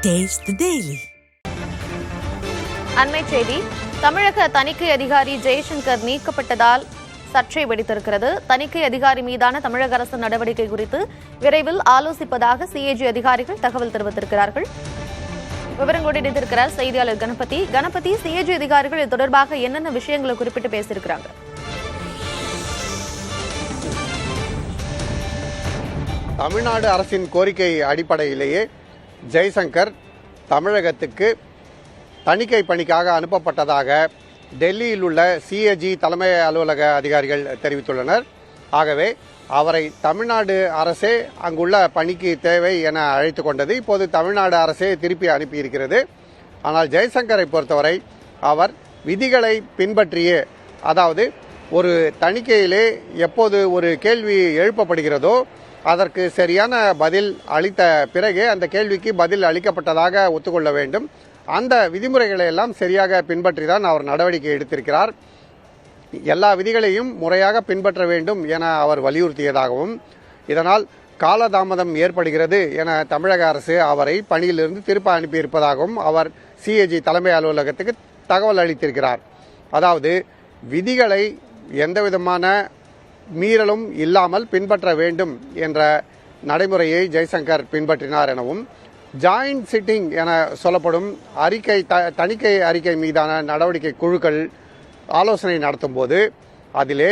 Taste the Daily. அண்மை செய்தி. தமிழக தணிக்கை அதிகாரி ஜெய்சங்கர் நீக்கப்பட்டதால் சர்ச்சை வெடித்திருக்கிறது. தணிக்கை அதிகாரி மீதான தமிழக அரசு நடவடிக்கை குறித்து விரைவில் ஆலோசிப்பதாக சிஏஜி அதிகாரிகள் தகவல் தெரிவித்திருக்கிறார்கள். விவரங்களோடு இணைந்திருக்கிறார் செய்தியாளர் கணபதி. சிஏஜி அதிகாரிகள் இது தொடர்பாக என்னென்ன விஷயங்களை குறிப்பிட்டு பேசியிருக்கிறாங்க? தமிழ்நாடு அரசின் கோரிக்கை அடிப்படையிலேயே ஜெய்சங்கர் தமிழகத்துக்கு தணிக்கை பணிக்காக அனுப்பப்பட்டதாக டெல்லியில் உள்ள சிஏஜி தலைமை அலுவலக அதிகாரிகள் தெரிவித்துள்ளனர். ஆகவே அவரை தமிழ்நாடு அரசே அங்குள்ள பணிக்கு தேவை என அழைத்து கொண்டது. இப்போது தமிழ்நாடு அரசே திருப்பி அனுப்பியிருக்கிறது. ஆனால் ஜெய்சங்கரை பொறுத்தவரை அவர் விதிகளை பின்பற்றியே, அதாவது ஒரு தணிக்கையிலே எப்போது ஒரு கேள்வி எழுப்பப்படுகிறதோ அதற்கு சரியான பதில் அளித்த பிறகே அந்த கேள்விக்கு பதில் அளிக்கப்பட்டதாக ஒத்துக்கொள்ள வேண்டும். அந்த விதிமுறைகளை எல்லாம் சரியாக பின்பற்றிதான் அவர் நடவடிக்கை எடுத்திருக்கிறார். எல்லா விதிகளையும் முறையாக பின்பற்ற வேண்டும் என அவர் வலியுறுத்தியதாகவும், இதனால் காலதாமதம் ஏற்படுகிறது என தமிழக அரசு அவரை பணியிலிருந்து திருப்ப அனுப்பியிருப்பதாகவும் அவர் சிஏஜி தலைமை அலுவலகத்துக்கு தகவல் அளித்திருக்கிறார். அதாவது விதிகளை எந்தவிதமான மீறலும் இல்லாமல் பின்பற்ற வேண்டும் என்ற நடைமுறையை ஜெய்சங்கர் பின்பற்றினார் எனவும், ஜாயிண்ட் சிட்டிங் என சொல்லப்படும் தணிக்கை அறிக்கை மீதான நடவடிக்கை குழுக்கள் ஆலோசனை நடத்தும் போது அதிலே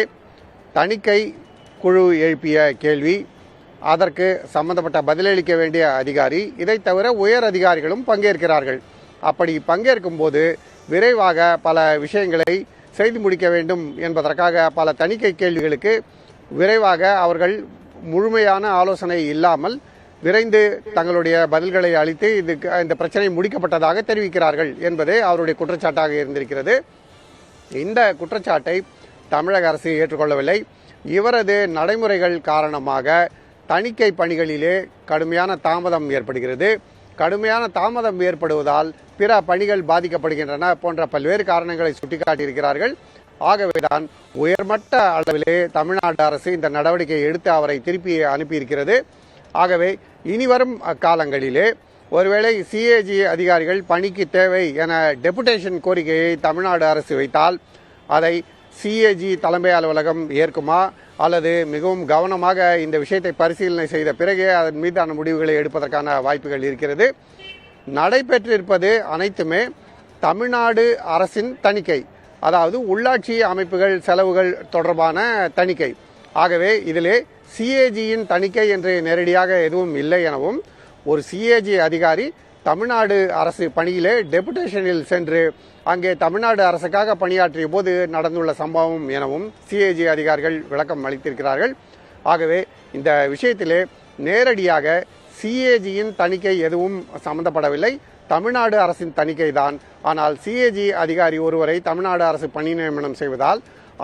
தணிக்கை குழு எழுப்பிய கேள்வி, அதற்கு சம்பந்தப்பட்ட பதிலளிக்க வேண்டிய அதிகாரி, இதை தவிர உயர் அதிகாரிகளும் பங்கேற்கிறார்கள். அப்படி பங்கேற்கும் போது விரைவாக பல விஷயங்களை செய்து முடிக்க வேண்டும் என்பதற்காக பல தணிக்கை கேள்விகளுக்கு விரைவாக அவர்கள் முழுமையான ஆலோசனை இல்லாமல் விரைந்து தங்களுடைய பதில்களை அளித்து இந்த பிரச்சனை முடிக்கப்பட்டதாக தெரிவிக்கிறார்கள் என்பதே அவருடைய குற்றச்சாட்டாக இருந்திருக்கிறது. இந்த குற்றச்சாட்டை தமிழக அரசு ஏற்றுக்கொள்ளவில்லை. இவரது நடைமுறைகள் காரணமாக தணிக்கை பணிகளிலே கடுமையான தாமதம் ஏற்படுகிறது. கடுமையான தாமதம் ஏற்படுவதால் பிற பணிகள் பாதிக்கப்படுகின்றன போன்ற பல்வேறு காரணங்களை சுட்டிக்காட்டியிருக்கிறார்கள். ஆகவேதான் உயர்மட்ட அளவிலே தமிழ்நாடு அரசு இந்த நடவடிக்கையை எடுத்து அவரை திருப்பி அனுப்பியிருக்கிறது. ஆகவே இனிவரும் காலங்களிலே ஒருவேளை சிஏஜி அதிகாரிகள் பணிக்கு தேவை என டெபுடேஷன் கோரிக்கையை தமிழ்நாடு அரசு வைத்தால் அதை சிஏஜி தலைமை அலுவலகம் ஏற்குமா, அல்லது மிகவும் கவனமாக இந்த விஷயத்தை பரிசீலனை செய்த பிறகே அதன் மீதான முடிவுகளை எடுப்பதற்கான வாய்ப்புகள் இருக்கிறது. நடைபெற்றிருப்பது அனைத்துமே தமிழ்நாடு அரசின் தணிக்கை, அதாவது உள்ளாட்சி அமைப்புகள் செலவுகள் தொடர்பான தணிக்கை. ஆகவே இதிலே சிஏஜியின் தணிக்கை என்று நேரடியாக எதுவும் இல்லை எனவும், ஒரு சிஏஜி அதிகாரி தமிழ்நாடு அரசு பணியிலே டெபுடேஷனில் சென்று அங்கே தமிழ்நாடு அரசுக்காக பணியாற்றிய போது நடந்துள்ள சம்பவம் எனவும் சிஏஜி அதிகாரிகள் விளக்கம் அளித்திருக்கிறார்கள். ஆகவே இந்த விஷயத்திலே நேரடியாக சிஏஜியின் தணிக்கை எதுவும் சம்பந்தப்படவில்லை, தமிழ்நாடு அரசின் தணிக்கை தான். ஆனால் சிஏஜி அதிகாரி ஒருவரை தமிழ்நாடு அரசு பணி நியமனம் செய்வதால்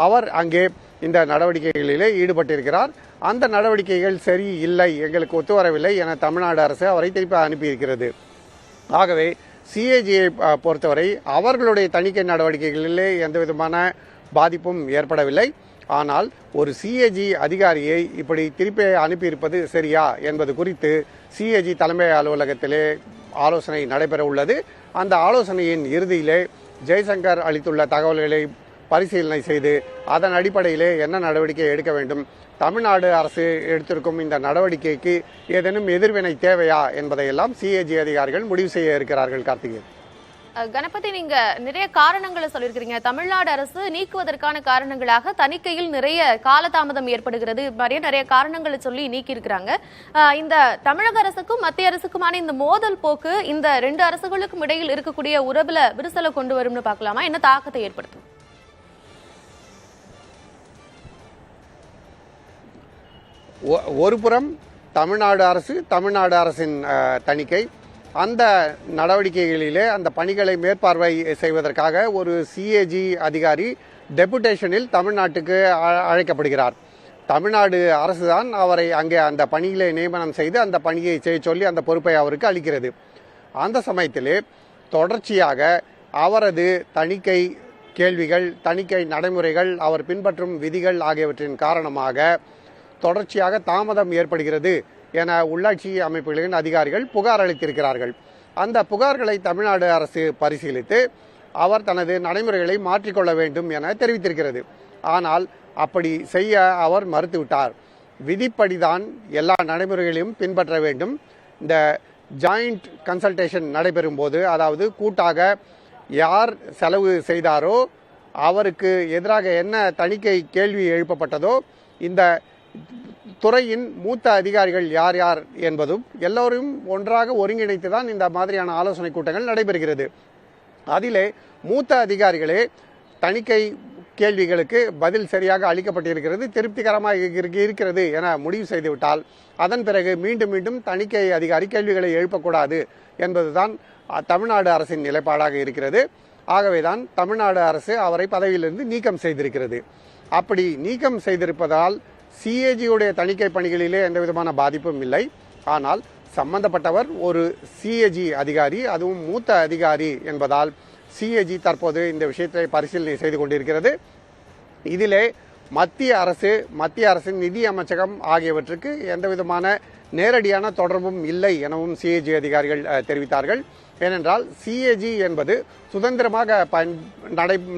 அவர் அங்கே இந்த நடவடிக்கைகளிலே ஈடுபட்டிருக்கிறார். அந்த நடவடிக்கைகள் சரி இல்லை, எங்களுக்கு ஒத்துவரவில்லை என தமிழ்நாடு அரசு அவரை திருப்பி அனுப்பியிருக்கிறது. ஆகவே சிஏஜியை பொறுத்தவரை அவர்களுடைய தணிக்கை நடவடிக்கைகளிலே எந்தவிதமான பாதிப்பும் ஏற்படவில்லை. ஆனால் ஒரு சிஏஜி அதிகாரியை இப்படி திருப்பி அனுப்பியிருப்பது சரியா என்பது குறித்து சிஏஜி தலைமை அலுவலகத்திலே ஆலோசனை நடைபெற உள்ளது. அந்த ஆலோசனையின் இறுதியிலே ஜெய்சங்கர் அளித்துள்ள தகவல்களை பரிசீலனை செய்து அதன் அடிப்படையிலே என்ன நடவடிக்கை எடுக்க வேண்டும், தமிழ்நாடு அரசு எடுத்திருக்கும் இந்த நடவடிக்கைக்கு ஏதேனும் எதிர்வினை தேவையா என்பதையெல்லாம் சிஏஜி அதிகாரிகள் முடிவு செய்ய இருக்கிறார்கள். கார்த்திகேயன். கணபதி, நீங்க நிறைய காரணங்களை சொல்லியிருக்கிறீங்க. தமிழ்நாடு அரசு நீக்குவதற்கான காரணங்களாக தணிக்கையில் நிறைய காலதாமதம் ஏற்படுகிறது, நிறைய காரணங்களை சொல்லி நீக்கி இருக்கிறாங்க. இந்த தமிழக அரசுக்கும் மத்திய அரசுக்குமான இந்த மோதல் போக்கு இந்த ரெண்டு அரசுகளுக்கும் இடையில் இருக்கக்கூடிய உறவுல விரிசலை கொண்டு வரும்னு பார்க்கலாமா? என்ன தாக்கத்தை ஏற்படுத்தும்? ஒரு புறம் தமிழ்நாடு அரசின் தணிக்கை, அந்த நடவடிக்கைகளிலே அந்த பணிகளை மேற்பார்வை செய்வதற்காக ஒரு சிஏஜி அதிகாரி டெபுடேஷனில் தமிழ்நாட்டுக்கு அழைக்கப்படுகிறார். தமிழ்நாடு அரசுதான் அவரை அங்கே அந்த பணியிலே நியமனம் செய்து அந்த பணியை செய்ய சொல்லி அந்த பொறுப்பை அவருக்கு அளிக்கிறது. அந்த சமயத்திலே தொடர்ச்சியாக அவரது தணிக்கை கேள்விகள், தணிக்கை நடைமுறைகள், அவர் பின்பற்றும் விதிகள் ஆகியவற்றின் காரணமாக தொடர்ச்சியாக தாமதம் ஏற்படுகிறது என உள்ளாட்சி அமைப்புகளின் அதிகாரிகள் புகார் அளித்திருக்கிறார்கள். அந்த புகார்களை தமிழ்நாடு அரசு பரிசீலித்து அவர் தனது நடைமுறைகளை மாற்றிக்கொள்ள வேண்டும் என தெரிவித்திருக்கிறது. ஆனால் அப்படி செய்ய அவர் மறுத்துவிட்டார். விதிப்படிதான் எல்லா நடைமுறைகளையும் பின்பற்ற வேண்டும். இந்த ஜாயிண்ட் கன்சல்டேஷன் நடைபெறும் போது, அதாவது கூட்டாக யார் செலவு செய்தாரோ அவருக்கு எதிராக என்ன தணிக்கை கேள்வி எழுப்பப்பட்டதோ, இந்த துறையின் மூத்த அதிகாரிகள் யார் யார் என்பதும் எல்லோரும் ஒன்றாக ஒருங்கிணைத்து தான் இந்த மாதிரியான ஆலோசனை கூட்டங்கள் நடைபெறுகிறது. அதிலே மூத்த அதிகாரிகளே தணிக்கை கேள்விகளுக்கு பதில் சரியாக அளிக்கப்பட்டிருக்கிறது, திருப்திகரமாக இருக்கிறது என முடிவு செய்துவிட்டால் அதன் பிறகு மீண்டும் மீண்டும் தணிக்கை அதிகாரி கேள்விகளை எழுப்பக்கூடாது என்பதுதான் தமிழ்நாடு அரசின் நிலைப்பாடாக இருக்கிறது. ஆகவேதான் தமிழ்நாடு அரசு அவரை பதவியிலிருந்து நீக்கம் செய்திருக்கிறது. அப்படி நீக்கம் செய்திருப்பதால் சிஏஜியுடைய தணிக்கை பணிகளிலே எந்த விதமான பாதிப்பும் இல்லை. ஆனால் சம்பந்தப்பட்டவர் ஒரு சிஏஜி அதிகாரி, அதுவும் மூத்த அதிகாரி என்பதால் சிஏஜி தற்போது இந்த விஷயத்தை பரிசீலனை செய்து கொண்டிருக்கிறது. இதிலே மத்திய அரசின் நிதி அமைச்சகம் ஆகியவற்றுக்கு எந்த விதமான நேரடியான தொடர்பும் இல்லை எனவும் சிஏஜி அதிகாரிகள் தெரிவித்தார்கள். ஏனென்றால் சிஏஜி என்பது சுதந்திரமாக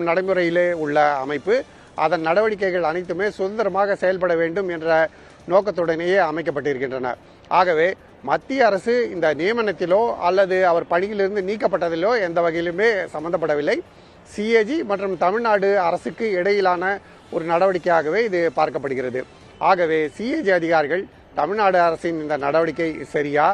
நடைமுறையிலே உள்ள அமைப்பு. அதன் நடவடிக்கைகள் அனைத்துமே சுதந்திரமாக செயல்பட வேண்டும் என்ற நோக்கத்துடனேயே அமைக்கப்பட்டிருக்கின்றன. ஆகவே மத்திய அரசு இந்த நியமனத்திலோ அல்லது அவர் பணியிலிருந்து நீக்கப்பட்டதிலோ எந்த வகையிலுமே சம்பந்தப்படவில்லை. சிஏஜி மற்றும் தமிழ்நாடு அரசுக்கு இடையிலான ஒரு நடவடிக்கையாகவே இது பார்க்கப்படுகிறது. ஆகவே சிஏஜி அதிகாரிகள் தமிழ்நாடு அரசின் இந்த நடவடிக்கை சரியா,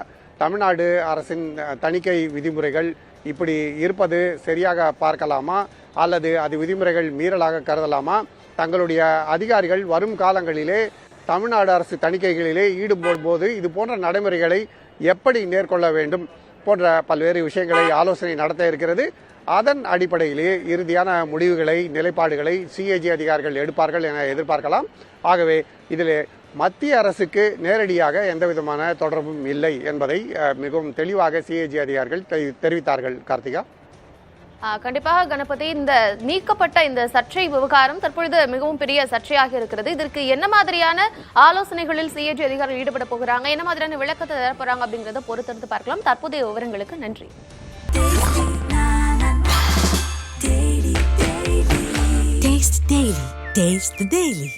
தமிழ்நாடு அரசின் தணிக்கை விதிமுறைகள் இப்படி இருப்பது சரியாக பார்க்கலாமா அல்லது அது விதிமுறைகள் மீறலாக கருதலாமா, தங்களுடைய அதிகாரிகள் வரும் காலங்களிலே தமிழ்நாடு அரசு தணிக்கைகளிலே ஈடுபடும் போது இது போன்ற நடைமுறைகளை எப்படி மேற்கொள்ள வேண்டும் போன்ற பல்வேறு விஷயங்களை ஆலோசனை நடத்த இருக்கிறது. அதன் அடிப்படையிலே இறுதியான முடிவுகளை, நிலைப்பாடுகளை சிஏஜி அதிகாரிகள் எடுப்பார்கள் என எதிர்பார்க்கலாம். ஆகவே இதிலே மத்திய அரசுக்கு நேரடியாக எந்த விதமான தொடர்பும் இல்லை என்பதை மிகவும் தெளிவாக சிஏஜி அதிகாரிகள் தெரிவித்தார்கள். கார்த்திகா, கண்டிப்பாக கணபதி, இந்த நீக்கப்பட்ட இந்த சர்ச்சை விவகாரம் தற்பொழுது மிகவும் பெரிய சர்ச்சையாக இருக்கிறது. இதற்கு என்ன மாதிரியான ஆலோசனைகளில் சிஏஜி அதிகாரிகள் ஈடுபட போகிறாங்க, என்ன மாதிரியான விளக்கத்தை தரப்போறாங்க அப்படிங்கறத பொறுத்திருந்து பார்க்கலாம். தற்போதைய விவரங்களுக்கு நன்றி. Taste the Daily.